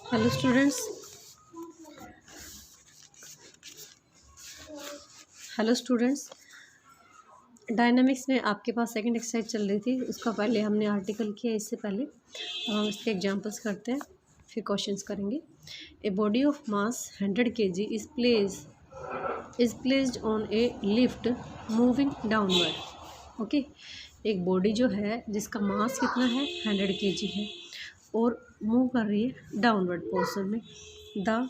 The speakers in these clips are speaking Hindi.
Hello students. डायनामिक्स में आपके पास सेकंड एक्सरसाइज चल रही थी, उसका पहले हमने आर्टिकल किया। इससे पहले अब हम इसके एग्जांपल्स करते हैं, फिर क्वेश्चंस करेंगे। A body of mass 100 kg is placed on A lift moving downward. Okay, एक बॉडी जो है जिसका मास कितना है 100 kg है और मूव कर रही है डाउनवर्ड पोर्शन में। The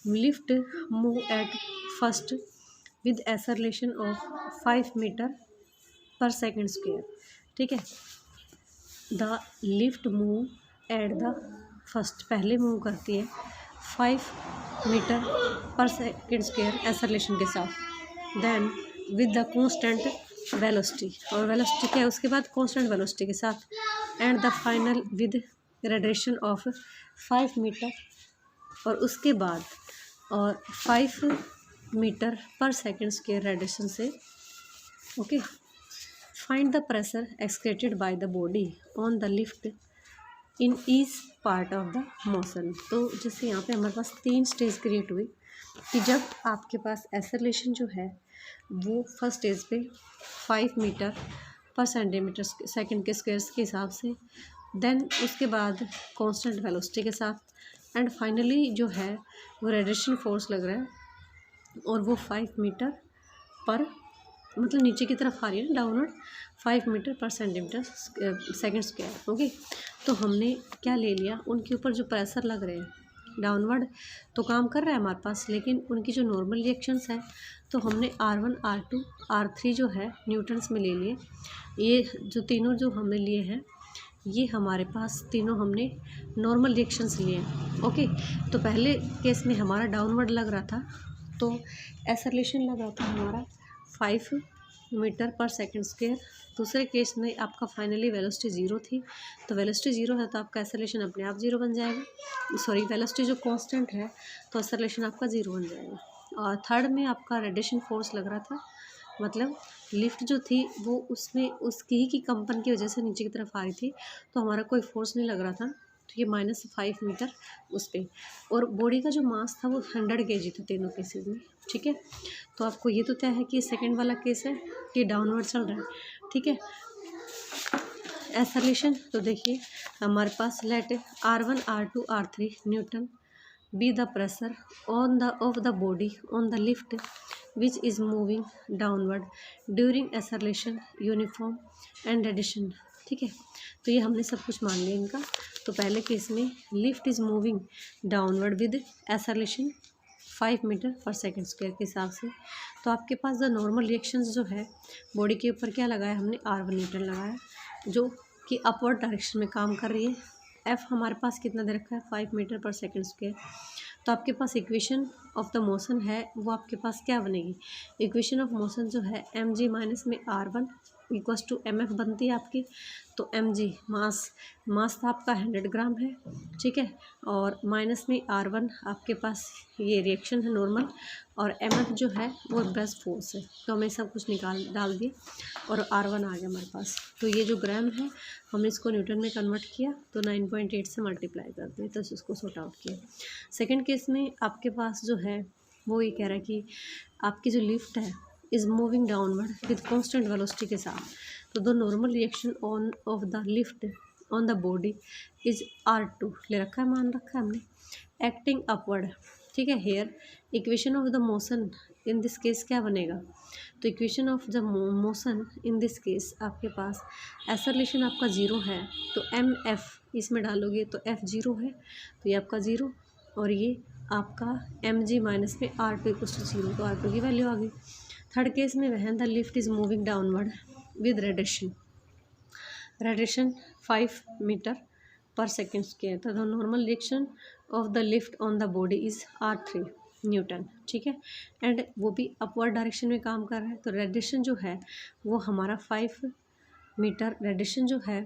lift move at first with acceleration of 5 metre per second square. ठीक है, the lift move at the first, पहले मूव करती है 5 metre per second square acceleration के साथ। Then with the constant velocity, और वेलोसिटी क्या है उसके बाद कांस्टेंट वेलोसिटी के साथ। And the final with radiation of 5 metre, और उसके बाद और 5 metre per second square radiation से। Okay, find the pressure excreted by the body on the lift in each part of the motion. तो जैसे यहाँ पे हमारे पास 3 स्टेज क्रिएट हुई कि जब आपके पास एक्सेलरेशन जो है वो फर्स्ट स्टेज पे 5 मीटर पर सेंटीमीटर सेकेंड के स्क्वायर्स के हिसाब से, देन उसके बाद कांस्टेंट वेलोसिटी के साथ, एंड फाइनली जो है वो रेडिएशन फोर्स लग रहा है और वो 5 मीटर पर, मतलब नीचे की तरफ आ रही है डाउनवर्ड, 5 मीटर पर सेंटीमीटर सेकेंड स्क्वायर। ओके, तो हमने क्या ले लिया, उनके ऊपर जो प्रेशर लग रहे हैं डाउनवर्ड तो काम कर रहा है हमारे पास, लेकिन उनकी जो नॉर्मल रिएक्शंस है तो हमने R1 R2 R3 जो है न्यूटन्स में ले लिए। ये जो तीनों जो हमने लिए हैं ये हमारे पास तीनों हमने नॉर्मल रिएक्शंस लिए हैं। ओके, तो पहले केस में हमारा डाउनवर्ड लग रहा था तो एक्सेलरेशन लग रहा था हमारा 5 मीटर पर सेकेंड स्क्वायर। दूसरे केस में आपका फाइनली वेलोसिटी 0 थी, तो वेलोसिटी 0 है तो आपका एक्सेलरेशन अपने आप 0 बन जाएगा। सॉरी, वेलोसिटी जो कांस्टेंट है तो एक्सेलरेशन आपका 0 बन जाएगा। और थर्ड में आपका रेडिएशन फोर्स लग रहा था, मतलब लिफ्ट जो थी वो उसमें उसकी ही की कंपन की वजह से नीचे की तरफ आ रही थी, तो हमारा कोई फोर्स नहीं लग रहा था, तो ये -5 मीटर उस पर। और बॉडी का जो मास था वो 100 kg था तीनों केसेस में। ठीक है, तो आपको ये तो तय है कि सेकंड वाला केस है कि डाउनवर्ड चल रहा है। ठीक है, एक्सेलरेशन तो देखिए हमारे पास let R1 R2 R3 newton be the pressure on the of the body on the lift which is moving downward during acceleration uniform and addition। ठीक है, तो ये हमने सब कुछ मान लिया इनका। तो पहले केस में lift is moving downward with acceleration 5 metre per second square के हिसाब से। तो आपके पास द नॉर्मल रिएक्शंस जो है बॉडी के ऊपर क्या लगाया हमने, R1 न्यूटन लगाया जो कि अपवर्ड डायरेक्शन में काम कर रही है। एफ हमारे पास कितना दे रखा है 5 मीटर पर सेकेंड स्क्वायर। तो आपके पास इक्वेशन ऑफ द मोशन है वो आपके पास क्या बनेगी, इक्वेशन ऑफ मोशन जो है mg माइनस में R1 इक्वस टू mf बनती है आपकी। तो mg मास था आपका 100 ग्राम है। ठीक है, और माइनस में R1 आपके पास ये रिएक्शन है नॉर्मल, और mf जो है वो ब्रश फोर्स है। तो हमें सब कुछ डाल दिए और R1 आ गया हमारे पास। तो ये जो ग्राम है हमने इसको न्यूटन में कन्वर्ट किया तो 9.8 से मल्टीप्लाई कर दिए, तो इसको सॉर्ट आउट किया। सेकंड केस में आपके पास जो है वो ये कह रहा है कि आपकी जो लिफ्ट है is moving downward with constant velocity के साथ। तो the normal reaction on off the lift on the body is R2 ले रखा है, मान रखा है हमने, एक्टिंग अपवर्ड। ठीक है, here equation of the motion in this case क्या बनेगा, तो equation of the motion in this case आपके पास एक्सेलरेशन आपका 0 है तो mf इसमें डालोगे तो f 0 है, तो ये आपका 0 और ये आपका mg माइनस में R2 इक्वल टू 0, तो R2 की वैल्यू आ गई। थर्ड केस में वह the lift is moving downward with radiation 5 metre per second square. तो the normal reaction of the lift on the body is R3 newton. ठीक है, एंड वो भी अपवर्ड डायरेक्शन में काम कर रहा है, तो रेडिएशन जो है वो हमारा 5 मीटर, रेडिएशन जो है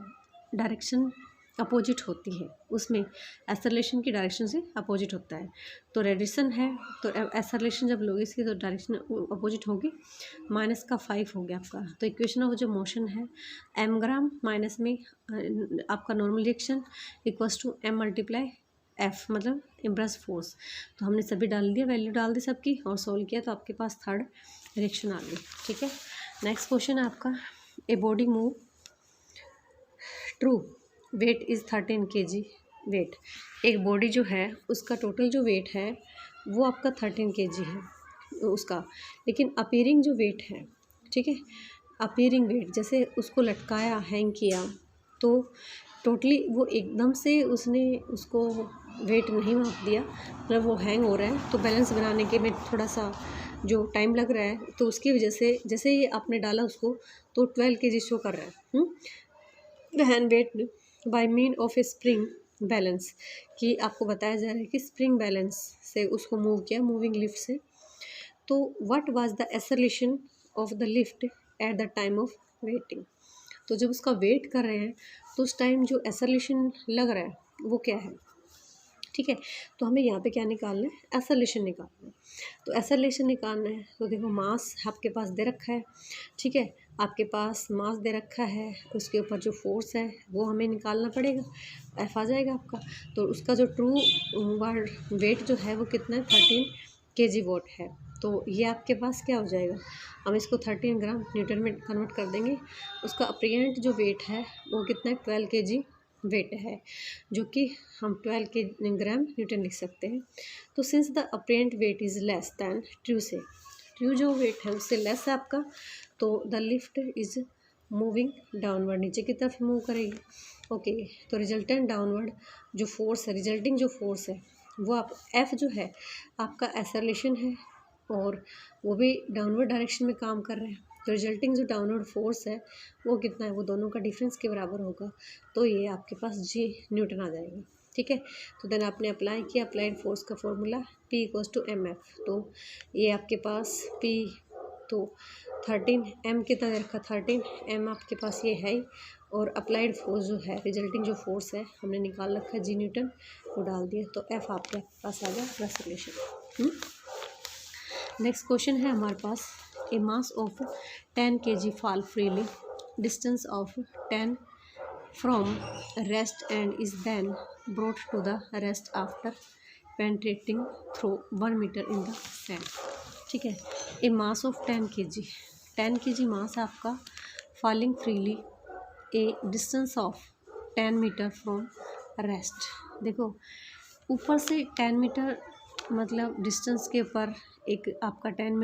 डायरेक्शन अपोजिट होती है, उसमें एक्सेलरेशन की डायरेक्शन से अपोजिट होता है। तो रेडिएशन है तो एक्सेलरेशन जब लोगे इसकी तो डायरेक्शन अपोजिट होगी, -5 हो गया आपका। तो इक्वेशन ऑफ जो मोशन है m ग्राम माइनस में आपका normal reaction equals to m multiply F मतलब इम्प्रेस फोर्स। तो हमने सभी डाल दिया, वैल्यू डाल दी सबकी और सोल्व किया, तो आपके पास थर्ड रिएक्शन आ गई। ठीक है, नेक्स्ट क्वेश्चन है आपका, a body move true weight is 13 kg weight. एक बॉडी जो है उसका टोटल जो वेट है वो आपका 13 kg है उसका, लेकिन अपीयरिंग जो वेट है, ठीक है, अपीयरिंग वेट जैसे उसको लटकाया, हैंग किया, तो टोटली वो एकदम से उसने उसको वेट नहीं माप दिया, मतलब वो हैंग हो रहा है, तो बैलेंस बनाने के में थोड़ा सा जो टाइम लग रहा है, तो उसकी वजह से जैसे ही आपने डाला उसको तो 12 kg शो कर रहा है। The hand weight by mean of A spring balance, कि आपको बताया जा रहा है कि स्प्रिंग बैलेंस से उसको मूव किया, मूविंग लिफ्ट से। तो what was the acceleration of the lift at the time of waiting. तो जब उसका वेट कर रहे हैं तो उस टाइम जो एक्सेलरेशन लग रहा है वो क्या है। ठीक है, तो हमें यहाँ पे क्या निकालना है, एक्सेलरेशन निकालना है। तो एक्सेलरेशन निकालना है तो देखो मास आपके पास दे रखा है, ठीक है, आपके पास मास दे रखा है, उसके ऊपर जो फोर्स है वो हमें निकालना पड़ेगा, एफ आ जाएगा आपका। तो उसका जो ट्रू वेट जो है वो कितना है, 13 kg वॉट है। तो ये आपके पास क्या हो जाएगा, हम इसको 13 ग्राम न्यूटन में कन्वर्ट कर देंगे। उसका अप्रियंट जो वेट है वो कितना है, 12 kg वेट है, जो कि हम 12 ग्राम न्यूटन लिख सकते हैं। तो since the apparent weight is less than true से, ट्रू जो वेट है उससे लेस है आपका, तो the lift is moving downward, नीचे की तरफ मूव करेगी। ओके, तो रिजल्टेंट डाउनवर्ड जो फोर्स है, रिजल्टिंग जो फोर्स है वो आप एफ जो है आपका एक्सेलरेशन है और वो भी डाउनवर्ड डायरेक्शन में काम कर रहे हैं। तो रिजल्टिंग जो डाउनवर्ड फोर्स है वो कितना है, वो दोनों का डिफरेंस के बराबर होगा। तो ये आपके पास जी न्यूटन आ जाएगा। ठीक है, तो देन आपने अप्लाई किया, अप्लाइड फोर्स का फॉर्मूला P = mf। तो ये आपके पास P तो 13 m कितना दे रखा, 13 m आपके पास ये है ही, और अप्लाइड फोर्स जो है, रिजल्टिंग जो फोर्स है हमने निकाल रखा है जी न्यूटन, वो डाल दिया, तो F आपके पास आ गया एक्सेलरेशन। नेक्स्ट क्वेश्चन है हमारे पास, ए mass of 10 kg fall freely distance of 10 from rest and is then brought to the rest after penetrating through 1 meter in the sand। ठीक है, a mass of 10 kg, 10 kg mass आपका falling freely a distance of 10 metre from rest. देखो ऊपर से 10 मीटर मतलब डिस्टेंस के ऊपर एक आपका 10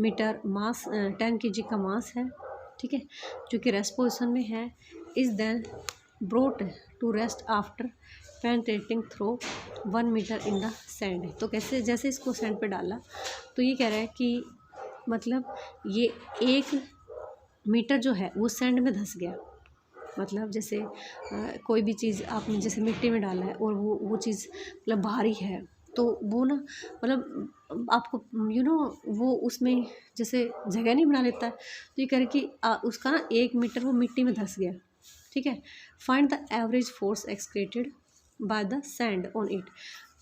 मीटर मास 10 kg का मास है, ठीक है, जो कि रेस्ट पोजिशन में है, is then brought to rest after penetrating through 1 metre in the sand. तो कैसे, जैसे इसको सैंड पे डाला तो ये कह रहा है कि मतलब ये 1 मीटर जो है वो सैंड में धंस गया। मतलब जैसे कोई भी चीज़ आपने जैसे मिट्टी में डाला है और वो चीज़ मतलब भारी है, तो वो ना मतलब आपको वो उसमें जैसे जगह नहीं बना लेता है, तो ये कह रहे कि उसका ना 1 मीटर वो मिट्टी में धंस गया। ठीक है, find the average force excreted by the sand on it.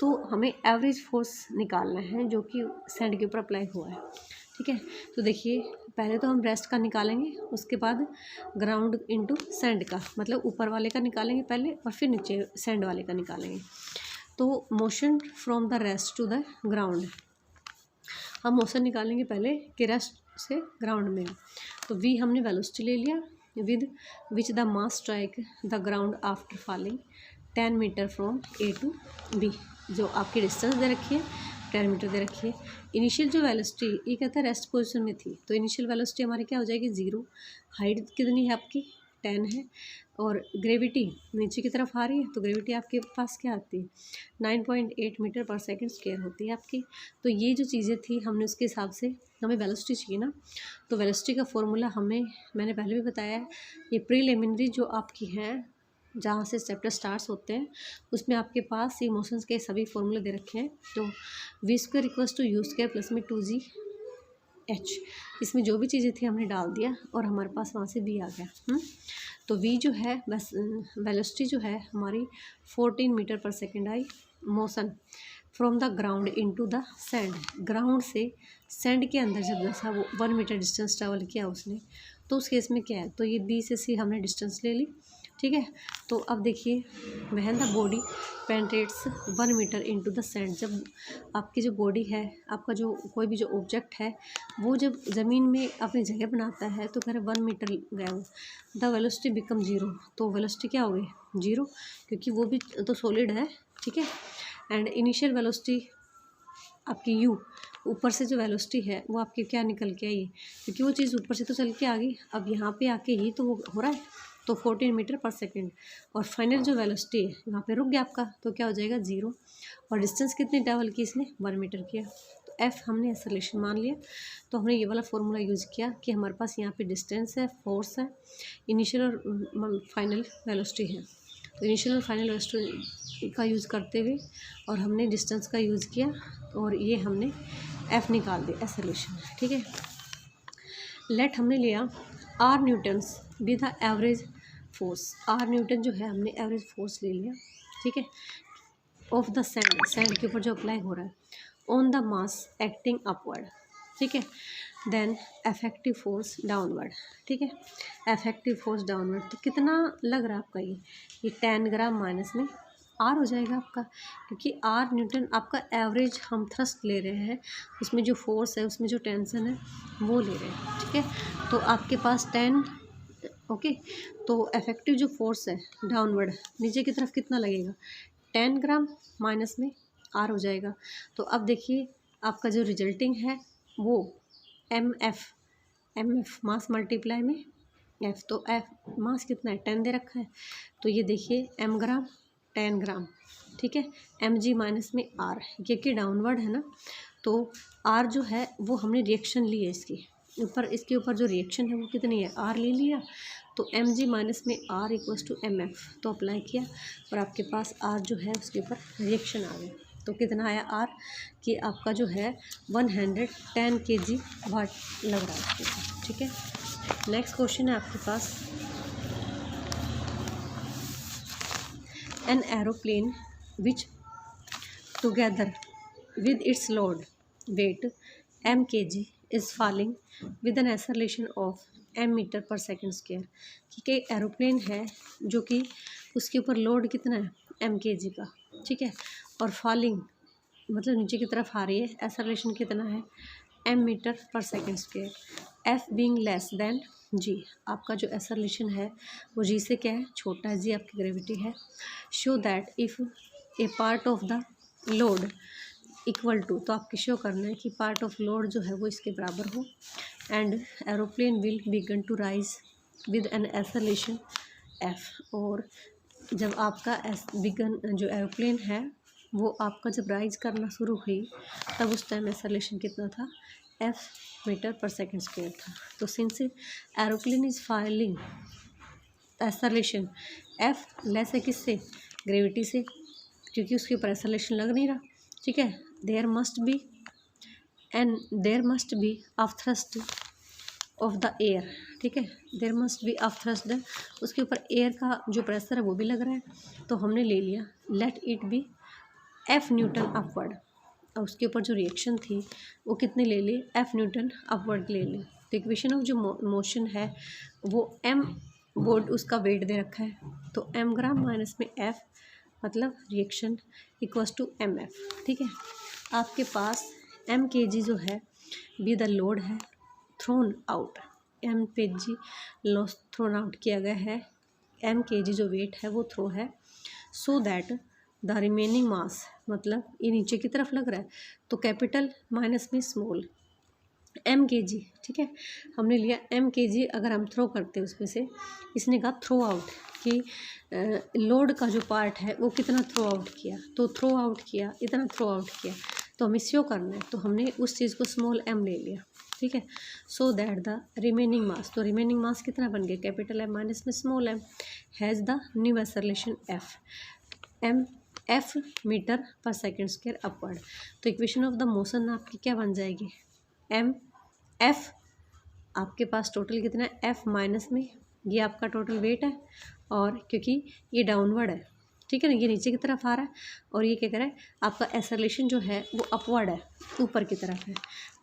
तो हमें एवरेज फोर्स निकालना है जो कि सैंड के ऊपर अप्लाई हुआ है। ठीक है, तो देखिए पहले तो हम रेस्ट का निकालेंगे, उसके बाद ग्राउंड इनटू सैंड का, मतलब ऊपर वाले का निकालेंगे पहले और फिर नीचे सैंड वाले का निकालेंगे। तो motion from the rest to the ground, हम मोशन निकालेंगे पहले कि रेस्ट से ग्राउंड में। तो वी हमने वेलोसिटी ले लिया, with which the mass strike the ground after falling 10 metre from A to B. जो आपकी डिस्टेंस दे रखी है 10 मीटर दे रखी है। इनिशियल जो वेलोसिटी ये कहता है रेस्ट पोजीशन में थी, तो इनिशियल वेलोसिटी हमारी क्या हो जाएगी 0। हाइट कितनी है आपकी 10 है, और ग्रेविटी नीचे की तरफ आ रही है, तो ग्रेविटी आपके पास क्या आती है 9.8 मीटर पर सेकंड स्क्वायर होती है आपकी। तो ये जो चीज़ें थी हमने उसके हिसाब से, हमें वेलोसिटी चाहिए ना, तो वेलोसिटी का फॉर्मूला मैंने पहले भी बताया है, ये प्रीलिमिनरी जो आपकी हैं जहाँ से चैप्टर स्टार्ट्स होते हैं उसमें आपके पास ये मोशंस के सभी फॉर्मूले दे रखे हैं। तो v² = u² + में 2gh, इसमें जो भी चीज़ें थी हमने डाल दिया और हमारे पास वहाँ से v आ गया। तो v जो है बस वेलोसिटी जो है हमारी 14 metre per second I. Motion from the ground into the sand, ground से सैंड के अंदर जब जैसा वो 1 मीटर डिस्टेंस ट्रेवल किया उसने, तो उस केस में क्या है, तो ये b से c हमने डिस्टेंस ले ली ठीक है। तो अब देखिए, when the body penetrates 1 metre into the sand, जब आपकी जो बॉडी है, आपका जो कोई भी जो ऑब्जेक्ट है, वो जब ज़मीन में अपनी जगह बनाता है तो कह रहे 1 मीटर गया वो, द वेलोसिटी बिकम 0, तो वेलोसिटी क्या हो गई 0, क्योंकि वो भी तो सॉलिड है, ठीक है। एंड इनिशियल वेलोसिटी आपकी यू, ऊपर से जो वेलोसिटी है वो आपकी क्या निकल के आई, क्योंकि वो चीज़ ऊपर से तो चल के आ गई, अब यहाँ पे आके ही तो वो हो रहा है, तो 14 मीटर पर सेकेंड। और फाइनल जो वेलोसिटी है यहाँ पे रुक गया आपका, तो क्या हो जाएगा 0। और डिस्टेंस कितनी ट्रैवल की इसने 1 मीटर किया, तो एफ हमने एक्सेलरेशन मान लिया। तो हमने ये वाला फॉर्मूला यूज़ किया कि हमारे पास यहाँ पे डिस्टेंस है, फोर्स है, इनिशियल और फाइनल वेलोसिटी है। तो इनिशियल और फाइनल वेलोसिटी का यूज़ करते हुए और हमने डिस्टेंस का यूज़ किया और ये हमने एफ निकाल दिया एक्सेलरेशन, ठीक है। लेट हमने लिया R newtons be the average force, R newton जो है हमने एवरेज फोर्स ले लिया, ठीक है, ऑफ द सैंड, सैंड के ऊपर जो अप्लाई हो रहा है, on the mass acting upward, ठीक है। देन अफेक्टिव फोर्स डाउनवर्ड, ठीक है, अफेक्टिव फोर्स डाउनवर्ड, तो कितना लग रहा है आपका ये 10 ग्राम माइनस में आर हो जाएगा आपका, क्योंकि आर न्यूटन आपका एवरेज हम थ्रस्ट ले रहे हैं, उसमें जो फोर्स है, उसमें जो टेंशन है वो ले रहे हैं, ठीक है। तो आपके पास 10, ओके। तो इफेक्टिव जो फोर्स है डाउनवर्ड नीचे की तरफ कितना लगेगा 10 ग्राम माइनस में आर हो जाएगा। तो अब देखिए आपका जो रिजल्टिंग है वो एम एफ मास मल्टीप्लाई में एफ, तो एफ मास कितना है 10 दे रखा है, तो ये देखिए एम ग्राम 10 ग्राम, ठीक है, एम जी माइनस में आर, क्योंकि डाउनवर्ड है ना, तो आर जो है वो हमने रिएक्शन ली है इसकी ऊपर, इसके ऊपर जो रिएक्शन है वो कितनी है आर ले लिया, तो एम जी माइनस में R equals to M F, तो अप्लाई किया और आपके पास आर जो है उसके ऊपर रिएक्शन आ गया, तो कितना आया आर कि आपका जो है 110 kg वाट लग रहा है उसके ऊपर, ठीक है। नेक्स्ट क्वेश्चन है आपके पास, an aeroplane which together with its load weight m kg is falling with an acceleration of m metre per second square, ठीक है। एरोप्लेन है जो कि उसके ऊपर लोड कितना है m kg का, ठीक है, और फॉलिंग मतलब नीचे की तरफ आ रही है, एक्सेलरेशन कितना है m metre per second square, f being less than g, आपका जो एक्सेलरेशन है वो g से क्या है छोटा है, g आपकी ग्रेविटी है। Show that if a part of the load equal to, तो आपके शो करना है कि पार्ट ऑफ लोड जो है वो इसके बराबर हो, and aeroplane will begin to rise with an acceleration F, और जब आपका बिगन जो एरोप्लेन है वो आपका जब राइज करना शुरू हुई तब उस टाइम एक्सेलरेशन कितना था F metre per second square था। तो since aeroplane is filing acceleration F less है किससे ग्रेविटी से, क्योंकि उसके ऊपर एक्सेलरेशन लग नहीं रहा, ठीक है। There must be of thrust of the air, ठीक है, there must be of thrust, उसके ऊपर एयर का जो प्रेशर है वो भी लग रहा है, तो हमने ले लिया let it be F Newton upward, और उसके ऊपर जो रिएक्शन थी वो कितने ले ली एफ न्यूटन अपवर्ड ले ली। तो इक्वेशन ऑफ जो मोशन है वो एम बोर्ड उसका वेट दे रखा है, तो एम ग्राम माइनस में एफ मतलब reaction equals to M F, ठीक है। आपके पास एम के जी जो है बी द लोड है थ्रोन आउट, एम पे जी लॉस थ्रोन आउट किया गया है, एम के जी जो वेट है वो थ्रो है, सो दैट द रिमेनिंग मास मतलब ये नीचे की तरफ लग रहा है, तो कैपिटल माइनस में स्मॉल एम के जी, ठीक है, हमने लिया एम के जी, अगर हम थ्रो करते हैं उसमें से, इसने कहा थ्रो आउट कि लोड का जो पार्ट है वो कितना थ्रो आउट किया, तो थ्रो आउट किया इतना थ्रो आउट किया, तो हमें शो करना है, तो हमने उस चीज़ को स्मॉल एम ले लिया, ठीक है। So that the remaining mass, तो रिमेनिंग मास कितना बन गया कैपिटल एम माइनस में small M, has the new acceleration F, M F metre per second square upward. तो इक्वेशन ऑफ द मोशन आपकी क्या बन जाएगी एम एफ, आपके पास टोटल कितना है एफ माइनस में ये आपका टोटल वेट है, और क्योंकि ये डाउनवर्ड है, ठीक है ना, ये नीचे की तरफ आ रहा है, और ये क्या कर रहा है आपका एक्सेलरेशन जो है वो अपवर्ड है ऊपर की तरफ है,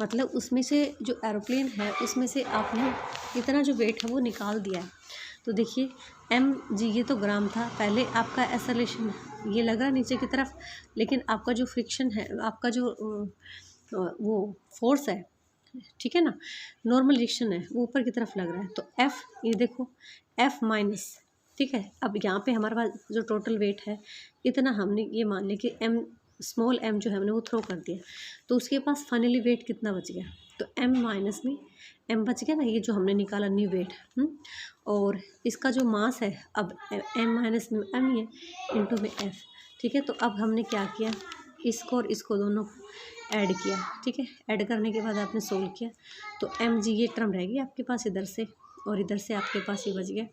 मतलब उसमें से जो एरोप्लेन है उसमें से आपने इतना जो वेट है वो निकाल दिया है, तो देखिए एम जी ये तो ग्राम था, पहले आपका एक्सेलरेशन ये लग रहा है नीचे की तरफ, लेकिन आपका जो फ्रिक्शन है, आपका जो वो फोर्स है, ठीक है ना, नॉर्मल रिएक्शन है वो ऊपर की तरफ लग रहा है। तो एफ ये देखो एफ माइनस, ठीक है। अब यहाँ पे हमारे पास जो टोटल वेट है इतना, हमने ये मान लिया कि एम स्मॉल एम जो है हमने वो थ्रो कर दिया, तो उसके पास फाइनली वेट कितना बच गया, तो एम माइनस में एम बच गया ना, ये जो हमने निकाला न्यू वेट। और इसका जो मास है अब एम माइनस में एम ही है इंटू में एफ, ठीक है। तो अब हमने क्या किया, इसको और इसको दोनों को ऐड किया, ठीक है। ऐड करने के बाद आपने सोल्व किया तो एम जी ये टर्म रहेगी आपके पास इधर से, और इधर से आपके पास ये बच गया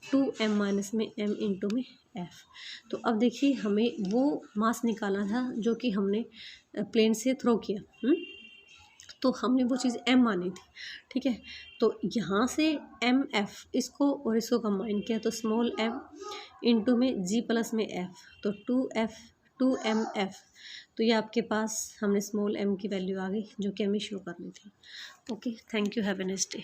2m माइनस में m इंटू में f। तो अब देखिए हमें वो मास निकालना था जो कि हमने प्लेन से थ्रो किया, तो हमने वो चीज़ m मानी थी, ठीक है। तो यहाँ से एम एफ इसको और इसको कंबाइन किया तो स्मॉल m इंटू में g प्लस में f, तो 2m f। तो ये आपके पास हमने स्मॉल m की वैल्यू आ गई जो कि हमें शो करनी थी। Okay, thank you, have a nice day.